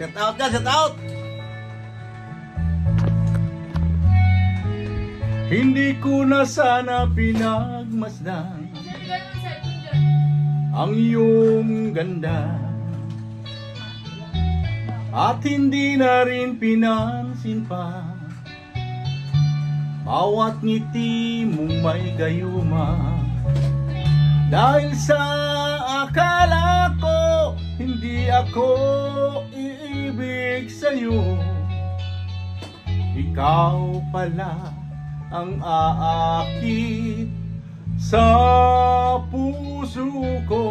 Shout out ka, shout out! Hindi ko na sana pinagmasdan ang iyong ganda, at hindi na rin pinansin pa bawat ngiti mong may gayuma. Dahil sa akala ko hindi ako iibig sa'yo, ikaw pala ang aakit sa puso ko.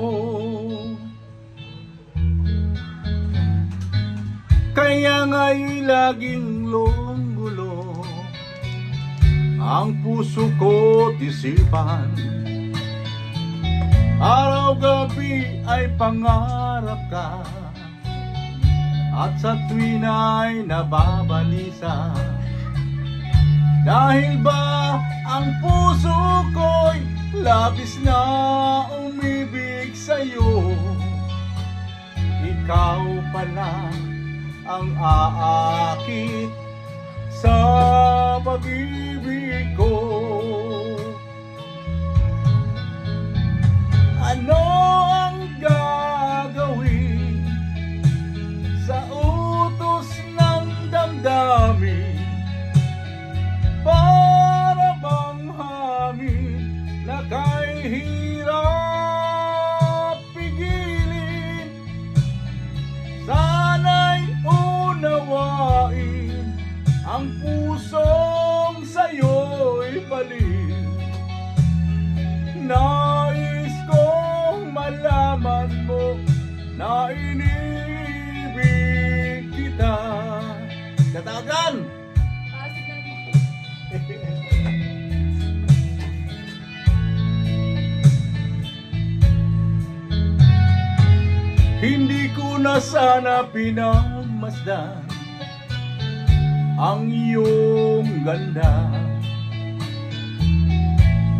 Kaya nga'y laging longgulo ang puso ko't isipan. Araw-gabi ay pangarap ka, at sa tuwin ay nababalisa. Dahil ba ang puso ko'y labis na umibig sa'yo, ikaw pala ang aakit sa pag-ibig ko. Ano ang gagawin sa utos ng damdamin? Para bang hangin na kahirap pigilin? Sana'y unawain ang pusong sa'yo'y balik. Nais kong malaman mo na inibig kita. Katagan! Hindi ko na sana pinagmasdan ang iyong ganda,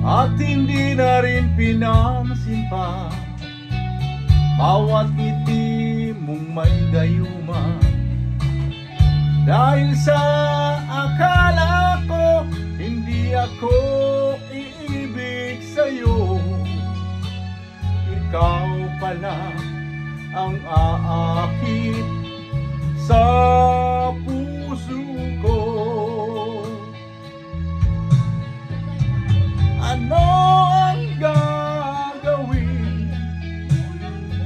at hindi na rin pinansin pa bawat ngiti mong may gayuma. Dahil sa akala ko hindi ako iibig sa'yo, ikaw pala ang aakit sa puso ko. Ano ang gagawin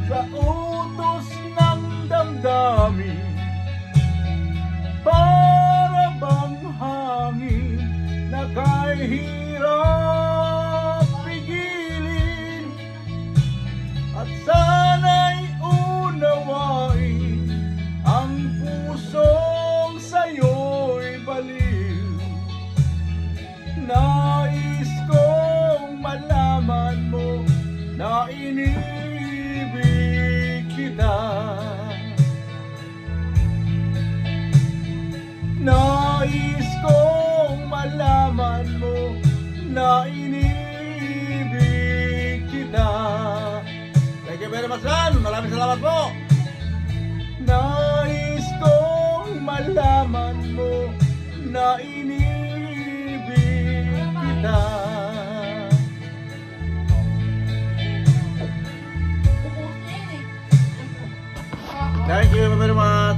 sa utos ng damdamin? Para bang hangin na kahirap pigilin, at sana'y unawain ang pusong sa'yo'y baliw. Nais kong malaman mo na inibig kita. Nais kong malaman mo na inibig kita. Thank you very much, Lan. Maraming salamat po. Nais kong malaman mo na inibig kita. Thank you very much.